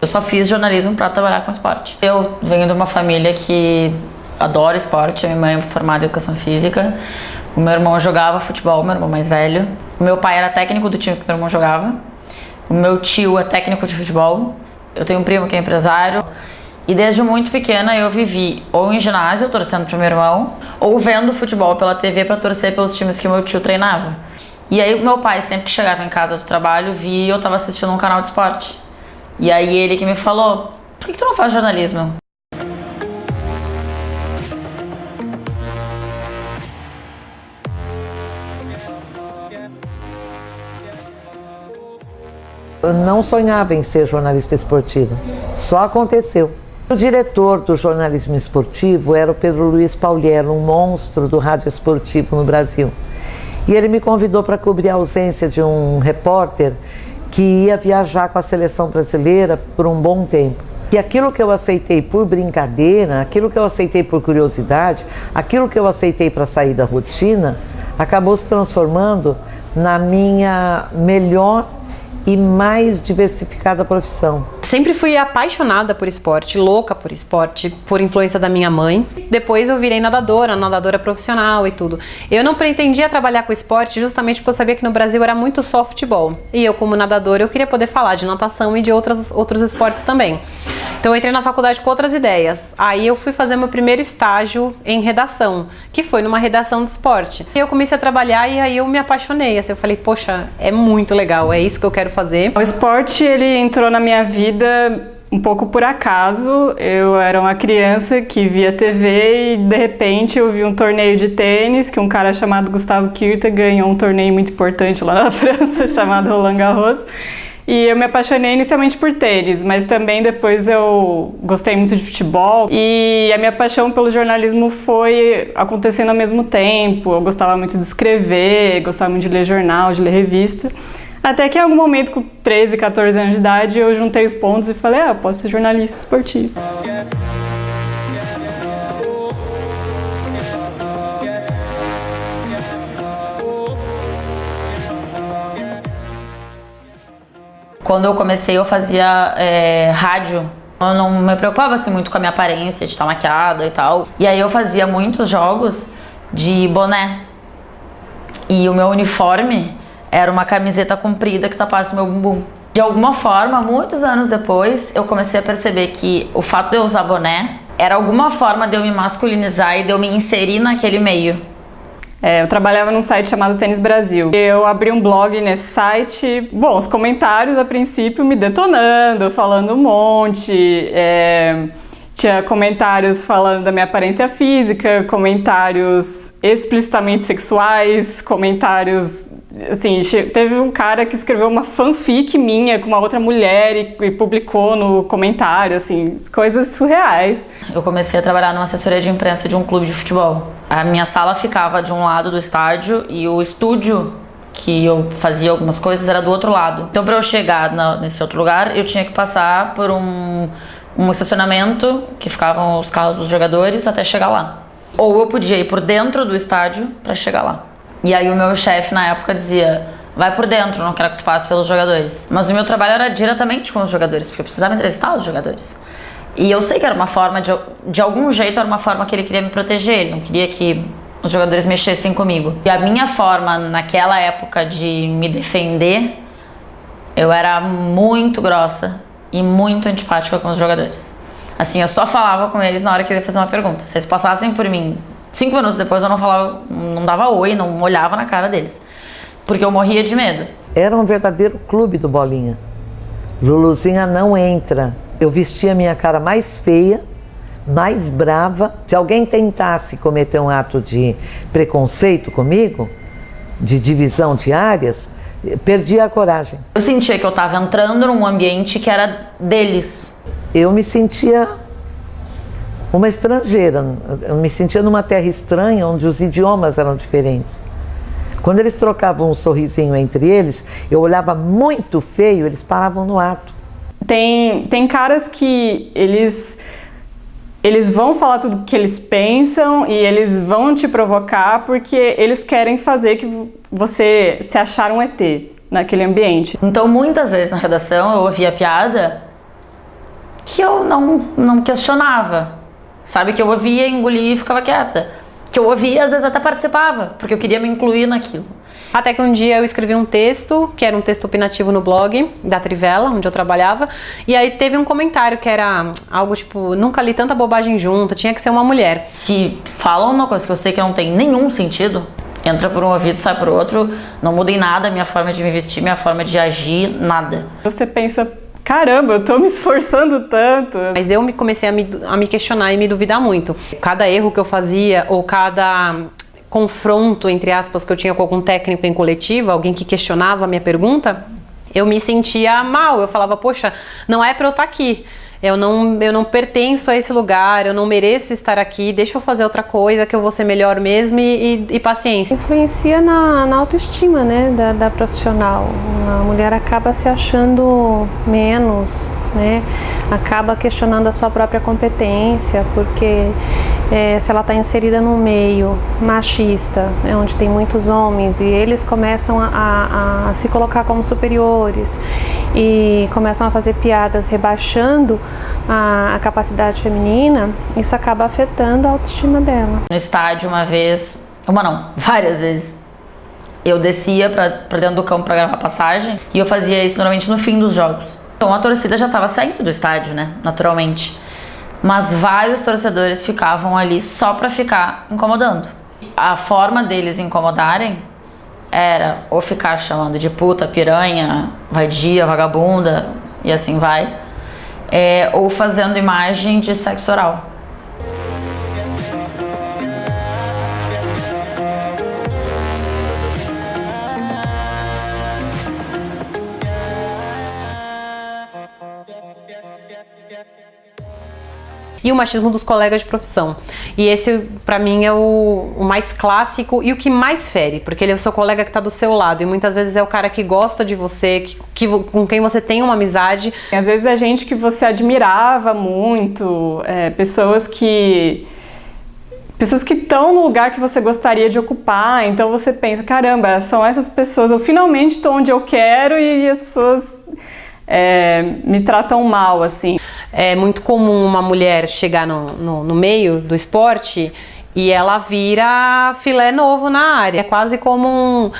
Eu só fiz jornalismo para trabalhar com esporte. Eu venho de uma família que adora esporte. A minha mãe é formada em educação física. O meu irmão jogava futebol, meu irmão mais velho. O meu pai era técnico do time que meu irmão jogava. O meu tio é técnico de futebol. Eu tenho um primo que é empresário. E desde muito pequena eu vivi ou em ginásio, torcendo pro meu irmão, ou vendo futebol pela TV para torcer pelos times que meu tio treinava. E aí o meu pai, sempre que chegava em casa do trabalho, via eu tava assistindo um canal de esporte. E aí ele que me falou, por que tu não faz jornalismo? Eu não sonhava em ser jornalista esportiva, só aconteceu. O diretor do jornalismo esportivo era o Pedro Luiz Pauliero, um monstro do rádio esportivo no Brasil. E ele me convidou para cobrir a ausência de um repórter que ia viajar com a seleção brasileira por um bom tempo. E aquilo que eu aceitei por brincadeira, aquilo que eu aceitei por curiosidade, aquilo que eu aceitei para sair da rotina, acabou se transformando na minha melhor e mais diversificada profissão. Sempre fui apaixonada por esporte, louca por esporte, por influência da minha mãe. Depois eu virei nadadora profissional e tudo. Eu não pretendia trabalhar com esporte justamente porque eu sabia que no Brasil era muito só futebol. E eu, como nadadora, eu queria poder falar de natação e de outros esportes também. Então eu entrei na faculdade com outras ideias. Aí eu fui fazer meu primeiro estágio em redação, que foi numa redação de esporte. E eu comecei a trabalhar e aí eu me apaixonei. Assim, eu falei, poxa, é muito legal, é isso que eu quero fazer. O esporte, ele entrou na minha vida um pouco por acaso. Eu era uma criança que via TV e de repente eu vi um torneio de tênis que um cara chamado Gustavo Kuerten ganhou um torneio muito importante lá na França chamado Roland Garros. E eu me apaixonei inicialmente por tênis, mas também depois eu gostei muito de futebol. E a minha paixão pelo jornalismo foi acontecendo ao mesmo tempo. Eu gostava muito de escrever, gostava muito de ler jornal, de ler revista. Até que em algum momento, com 13, 14 anos de idade, eu juntei os pontos e falei, eu posso ser jornalista esportivo. Quando eu comecei, eu fazia rádio. Eu não me preocupava assim, muito com a minha aparência, de estar maquiada e tal. E aí eu fazia muitos jogos de boné. E o meu uniforme era uma camiseta comprida que tapasse meu bumbum. De alguma forma, muitos anos depois, eu comecei a perceber que o fato de eu usar boné era alguma forma de eu me masculinizar e de eu me inserir naquele meio. Eu trabalhava num site chamado Tênis Brasil. Eu abri um blog nesse site, bom, os comentários a princípio me detonando, falando um monte, tinha comentários falando da minha aparência física, comentários explicitamente sexuais, comentários, assim, teve um cara que escreveu uma fanfic minha com uma outra mulher e publicou no comentário, assim, coisas surreais. Eu comecei a trabalhar numa assessoria de imprensa de um clube de futebol. A minha sala ficava de um lado do estádio e o estúdio que eu fazia algumas coisas era do outro lado. Então, para eu chegar nesse outro lugar, eu tinha que passar por um estacionamento que ficavam os carros dos jogadores até chegar lá. Ou eu podia ir por dentro do estádio para chegar lá. E aí o meu chefe na época dizia, vai por dentro, não quero que tu passe pelos jogadores. Mas o meu trabalho era diretamente com os jogadores, porque eu precisava entrevistar os jogadores. E eu sei que era uma forma, de algum jeito era uma forma que ele queria me proteger, ele não queria que os jogadores mexessem comigo. E a minha forma naquela época de me defender, eu era muito grossa e muito antipática com os jogadores. Assim, eu só falava com eles na hora que eu ia fazer uma pergunta. Se eles passassem por mim 5 minutos depois, eu não falava, não dava oi, não olhava na cara deles. Porque eu morria de medo. Era um verdadeiro clube do Bolinha. Luluzinha não entra. Eu vestia a minha cara mais feia, mais brava. Se alguém tentasse cometer um ato de preconceito comigo, de divisão de áreas, perdia a coragem. Eu sentia que eu estava entrando num ambiente que era deles. Eu me sentia uma estrangeira, eu me sentia numa terra estranha onde os idiomas eram diferentes. Quando eles trocavam um sorrisinho entre eles, eu olhava muito feio, eles paravam no ato. Tem caras que eles vão falar tudo o que eles pensam e eles vão te provocar porque eles querem fazer que você se achar um ET naquele ambiente. Então muitas vezes na redação eu ouvia piada que eu não questionava, sabe? Que eu ouvia, engolia e ficava quieta. Que eu ouvia, às vezes até participava, porque eu queria me incluir naquilo. Até que um dia eu escrevi um texto, que era um texto opinativo no blog da Trivela, onde eu trabalhava, e aí teve um comentário que era algo tipo, nunca li tanta bobagem junto, tinha que ser uma mulher. Se falam uma coisa que eu sei que não tem nenhum sentido, entra por um ouvido, sai por outro, não muda em nada a minha forma de me vestir, minha forma de agir, nada. Você pensa, caramba, eu tô me esforçando tanto. Mas eu comecei a me questionar e me duvidar muito. Cada erro que eu fazia, ou cada confronto, entre aspas, que eu tinha com algum técnico em coletiva, alguém que questionava a minha pergunta, eu me sentia mal. Eu falava, poxa, não é pra eu estar aqui. Eu não pertenço a esse lugar, eu não mereço estar aqui, deixa eu fazer outra coisa que eu vou ser melhor mesmo e paciência. Influencia na autoestima, né, da profissional. A mulher acaba se achando menos, né, acaba questionando a sua própria competência, porque se ela está inserida num meio machista, né, onde tem muitos homens e eles começam a se colocar como superiores e começam a fazer piadas rebaixando a capacidade feminina, isso acaba afetando a autoestima dela. No estádio, várias vezes, eu descia pra dentro do campo pra gravar passagem e eu fazia isso normalmente no fim dos jogos. Então a torcida já tava saindo do estádio, né, naturalmente. Mas vários torcedores ficavam ali só pra ficar incomodando. A forma deles incomodarem era ou ficar chamando de puta, piranha, vadia, vagabunda e assim vai, ou fazendo imagem de sexo oral. E o machismo dos colegas de profissão. E esse, pra mim, é o mais clássico e o que mais fere, porque ele é o seu colega que tá do seu lado e muitas vezes é o cara que gosta de você, com quem você tem uma amizade. Às vezes é gente que você admirava muito, pessoas que estão no lugar que você gostaria de ocupar, então você pensa, caramba, são essas pessoas, eu finalmente estou onde eu quero e as pessoas me tratam mal, assim. É muito comum uma mulher chegar no meio do esporte e ela vira filé novo na área. É quase como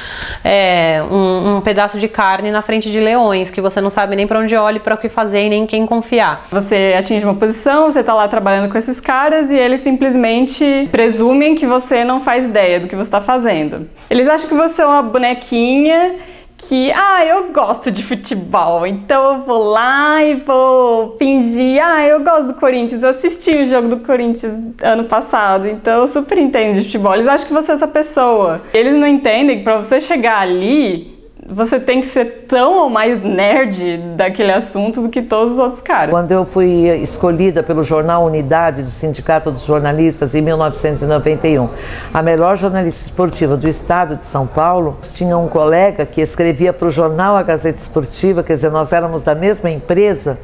um pedaço de carne na frente de leões, que você não sabe nem para onde olhar, para o que fazer e nem quem confiar. Você atinge uma posição, você tá lá trabalhando com esses caras e eles simplesmente presumem que você não faz ideia do que você está fazendo. Eles acham que você é uma bonequinha que, eu gosto de futebol, então eu vou lá e vou fingir, eu gosto do Corinthians, eu assisti o jogo do Corinthians ano passado, então eu super entendo de futebol. Eles acham que você é essa pessoa. Eles não entendem que pra você chegar ali, você tem que ser tão ou mais nerd daquele assunto do que todos os outros caras. Quando eu fui escolhida pelo jornal Unidade do Sindicato dos Jornalistas em 1991, a melhor jornalista esportiva do estado de São Paulo, tinha um colega que escrevia para o jornal A Gazeta Esportiva, quer dizer, nós éramos da mesma empresa,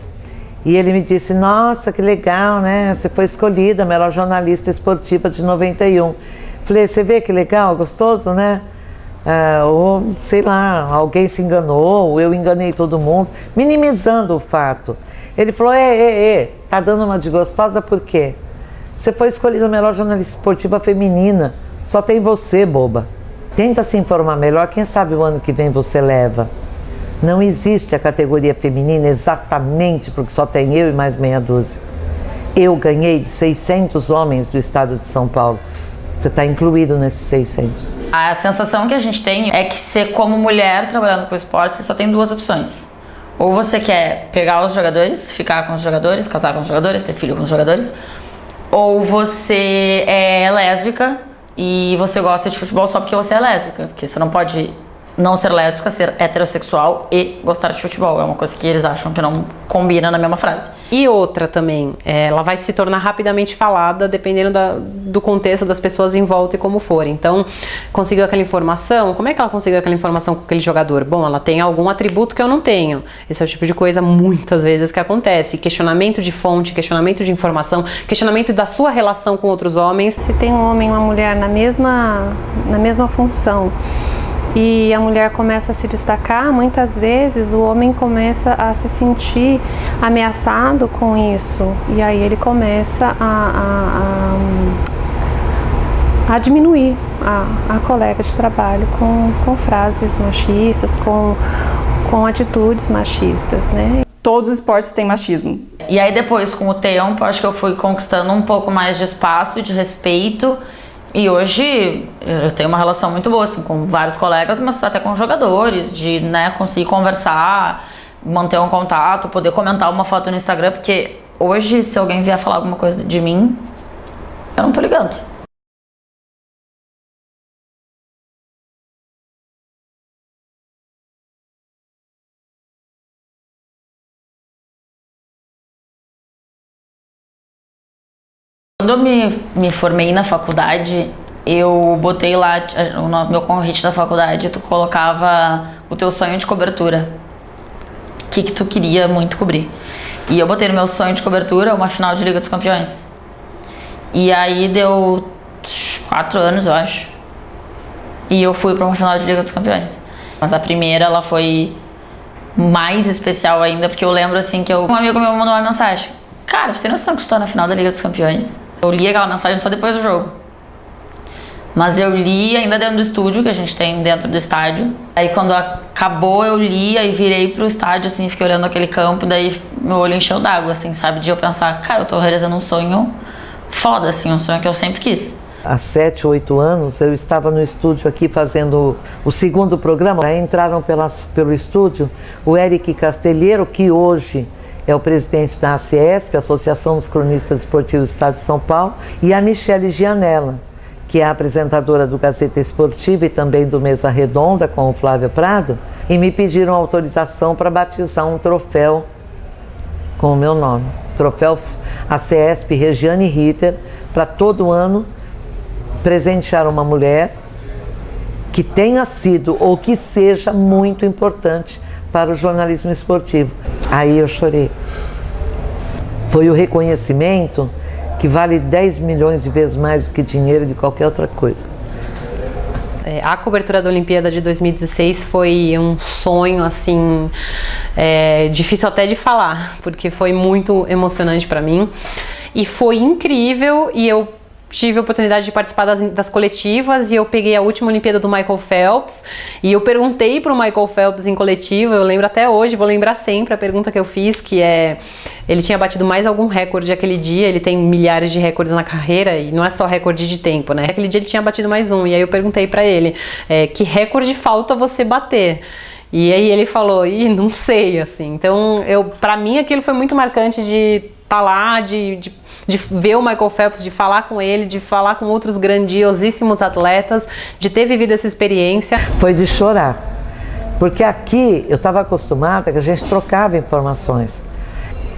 e ele me disse, nossa, que legal, né? Você foi escolhida a melhor jornalista esportiva de 91. Falei, você vê que legal, gostoso, né? Ou sei lá, alguém se enganou, ou eu enganei todo mundo, minimizando o fato. Ele falou, tá dando uma de gostosa por quê? Você foi escolhida a melhor jornalista esportiva feminina, só tem você, boba. Tenta se informar melhor, quem sabe o ano que vem você leva. Não existe a categoria feminina exatamente porque só tem eu e mais meia dúzia. Eu ganhei de 600 homens do estado de São Paulo. Você está incluído nesses 600. A sensação que a gente tem é que ser como mulher trabalhando com esporte, você só tem duas opções. Ou você quer pegar os jogadores, ficar com os jogadores, casar com os jogadores, ter filho com os jogadores, ou você é lésbica e você gosta de futebol só porque você é lésbica. Porque você não pode não ser lésbica, ser heterossexual e gostar de futebol. É uma coisa que eles acham que não combina na mesma frase. E outra também, ela vai se tornar rapidamente falada dependendo do contexto das pessoas em volta e como for. Então, conseguiu aquela informação, como é que ela conseguiu aquela informação com aquele jogador? Bom, ela tem algum atributo que eu não tenho. Esse é o tipo de coisa muitas vezes que acontece. Questionamento de fonte, questionamento de informação, questionamento da sua relação com outros homens. Se tem um homem e uma mulher na mesma função, e a mulher começa a se destacar, muitas vezes o homem começa a se sentir ameaçado com isso, e aí ele começa a diminuir a colega de trabalho com frases machistas, com atitudes machistas, né? Todos os esportes têm machismo. E aí depois, com o tempo, acho que eu fui conquistando um pouco mais de espaço, de respeito. E hoje eu tenho uma relação muito boa, assim, com vários colegas, mas até com jogadores, de, né, conseguir conversar, manter um contato, poder comentar uma foto no Instagram, porque hoje, se alguém vier falar alguma coisa de mim, eu não tô ligando. Quando eu me formei na faculdade, eu botei lá no meu convite da faculdade, tu colocava o teu sonho de cobertura. O que tu queria muito cobrir. E eu botei no meu sonho de cobertura uma final de Liga dos Campeões. E aí deu 4 anos, eu acho. E eu fui pra uma final de Liga dos Campeões. Mas a primeira, ela foi mais especial ainda, porque eu lembro assim que um amigo meu mandou uma mensagem. Cara, você tem noção que tu tá na final da Liga dos Campeões? Eu li aquela mensagem só depois do jogo. Mas eu li ainda dentro do estúdio, que a gente tem dentro do estádio. Aí quando acabou eu li, aí virei pro estádio, assim, fiquei olhando aquele campo, daí meu olho encheu d'água, assim, sabe? De eu pensar, cara, eu tô realizando um sonho foda, assim, um sonho que eu sempre quis. Há 7, 8 anos eu estava no estúdio aqui fazendo o segundo programa. Aí entraram pelo estúdio o Eric Castelheiro, que hoje é o presidente da ACESP, Associação dos Cronistas Esportivos do Estado de São Paulo, e a Michele Gianella, que é a apresentadora do Gazeta Esportiva e também do Mesa Redonda com o Flávio Prado, e me pediram autorização para batizar um troféu com o meu nome. Troféu ACESP Regiane Ritter, para todo ano presentear uma mulher que tenha sido ou que seja muito importante para o jornalismo esportivo. Aí eu chorei. Foi o reconhecimento que vale 10 milhões de vezes mais do que dinheiro de qualquer outra coisa. A cobertura da Olimpíada de 2016 foi um sonho, assim, difícil até de falar, porque foi muito emocionante para mim. E foi incrível, e eu tive a oportunidade de participar das coletivas, e eu peguei a última Olimpíada do Michael Phelps, e eu perguntei pro Michael Phelps em coletiva, eu lembro até hoje, vou lembrar sempre a pergunta que eu fiz, que é, ele tinha batido mais algum recorde aquele dia, ele tem milhares de recordes na carreira, e não é só recorde de tempo, né? Aquele dia ele tinha batido mais um, e aí eu perguntei pra ele, que recorde falta você bater? E aí ele falou, não sei, assim. Então, pra mim aquilo foi muito marcante de estar lá, de ver o Michael Phelps, de falar com ele, de falar com outros grandiosíssimos atletas, de ter vivido essa experiência. Foi de chorar, porque aqui eu estava acostumada que a gente trocava informações.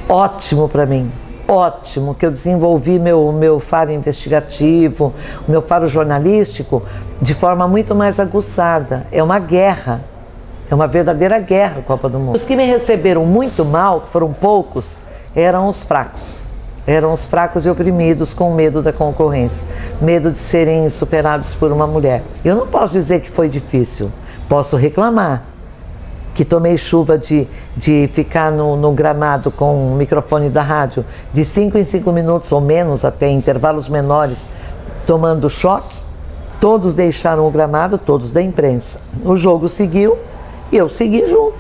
Ótimo para mim, ótimo, que eu desenvolvi meu faro investigativo, o meu faro jornalístico de forma muito mais aguçada. É uma guerra, é uma verdadeira guerra a Copa do Mundo. Os que me receberam muito mal, que foram poucos, eram os fracos. Eram os fracos e oprimidos com medo da concorrência, medo de serem superados por uma mulher. Eu não posso dizer que foi difícil, posso reclamar que tomei chuva de ficar no gramado com o microfone da rádio de 5 em 5 minutos ou menos, até intervalos menores, tomando choque. Todos deixaram o gramado, todos da imprensa. O jogo seguiu e eu segui junto.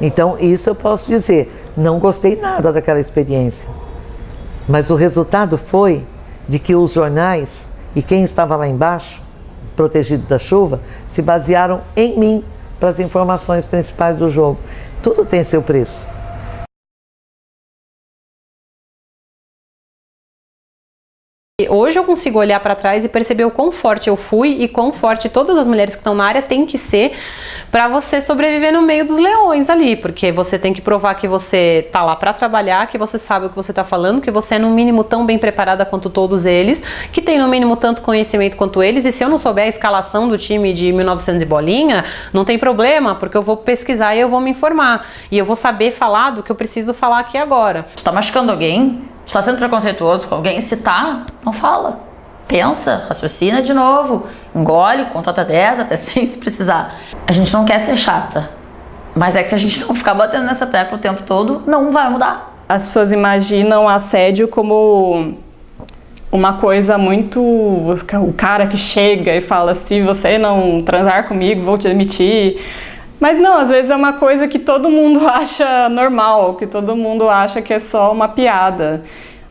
Então isso eu posso dizer, não gostei nada daquela experiência. Mas o resultado foi de que os jornais e quem estava lá embaixo, protegido da chuva, se basearam em mim para as informações principais do jogo. Tudo tem seu preço. Hoje eu consigo olhar para trás e perceber o quão forte eu fui e quão forte todas as mulheres que estão na área têm que ser para você sobreviver no meio dos leões ali, porque você tem que provar que você tá lá para trabalhar, que você sabe o que você tá falando, que você é no mínimo tão bem preparada quanto todos eles, que tem no mínimo tanto conhecimento quanto eles, e se eu não souber a escalação do time de 1900 e bolinha, não tem problema, porque eu vou pesquisar e eu vou me informar, e eu vou saber falar do que eu preciso falar aqui agora. Tu tá machucando alguém? Tu tá sendo preconceituoso com alguém? Se tá, não fala. Pensa, raciocina de novo, engole, conta até 10, até 100 se precisar. A gente não quer ser chata, mas é que se a gente não ficar batendo nessa tecla o tempo todo, não vai mudar. As pessoas imaginam assédio como uma coisa muito... o cara que chega e fala, se você não transar comigo, vou te demitir. Mas não, às vezes é uma coisa que todo mundo acha normal, que todo mundo acha que é só uma piada.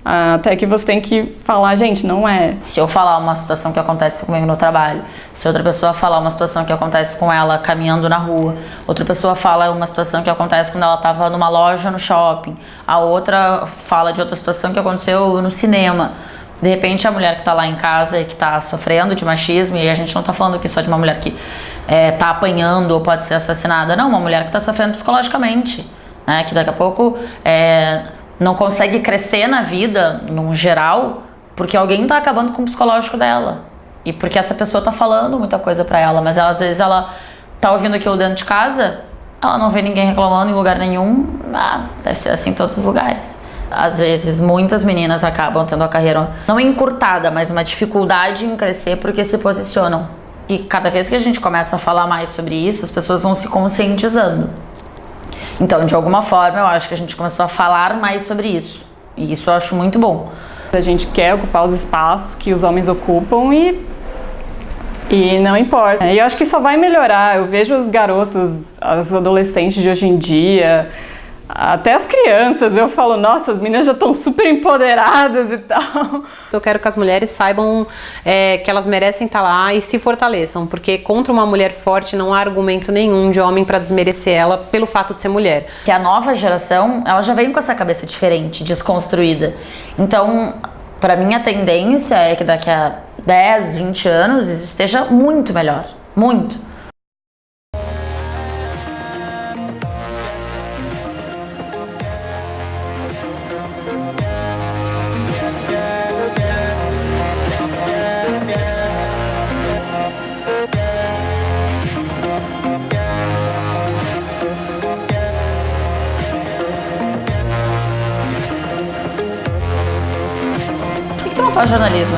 Até que você tem que falar, gente, não é. Se eu falar uma situação que acontece comigo no trabalho, se outra pessoa falar uma situação que acontece com ela caminhando na rua, outra pessoa fala uma situação que acontece quando ela estava numa loja no shopping, a outra fala de outra situação que aconteceu no cinema. De repente, a mulher que está lá em casa e que está sofrendo de machismo, e a gente não está falando aqui só de uma mulher que está apanhando ou pode ser assassinada, não, uma mulher que está sofrendo psicologicamente, né, que daqui a pouco não consegue crescer na vida, num geral, porque alguém está acabando com o psicológico dela. E porque essa pessoa está falando muita coisa para ela, mas às vezes ela está ouvindo aquilo dentro de casa, ela não vê ninguém reclamando em lugar nenhum, deve ser assim em todos os lugares. Às vezes, muitas meninas acabam tendo a carreira não encurtada, mas uma dificuldade em crescer porque se posicionam. E cada vez que a gente começa a falar mais sobre isso, as pessoas vão se conscientizando. Então, de alguma forma, eu acho que a gente começou a falar mais sobre isso. E isso eu acho muito bom. A gente quer ocupar os espaços que os homens ocupam e não importa. E eu acho que só vai melhorar. Eu vejo os garotos, as adolescentes de hoje em dia... Até as crianças, eu falo, nossa, as meninas já estão super empoderadas e tal. Eu quero que as mulheres saibam que elas merecem estar lá e se fortaleçam, porque contra uma mulher forte não há argumento nenhum de homem para desmerecer ela pelo fato de ser mulher. Que a nova geração, ela já vem com essa cabeça diferente, desconstruída. Então, para mim, a tendência é que daqui a 10, 20 anos isso esteja muito melhor. Muito. Por que tu não faz jornalismo?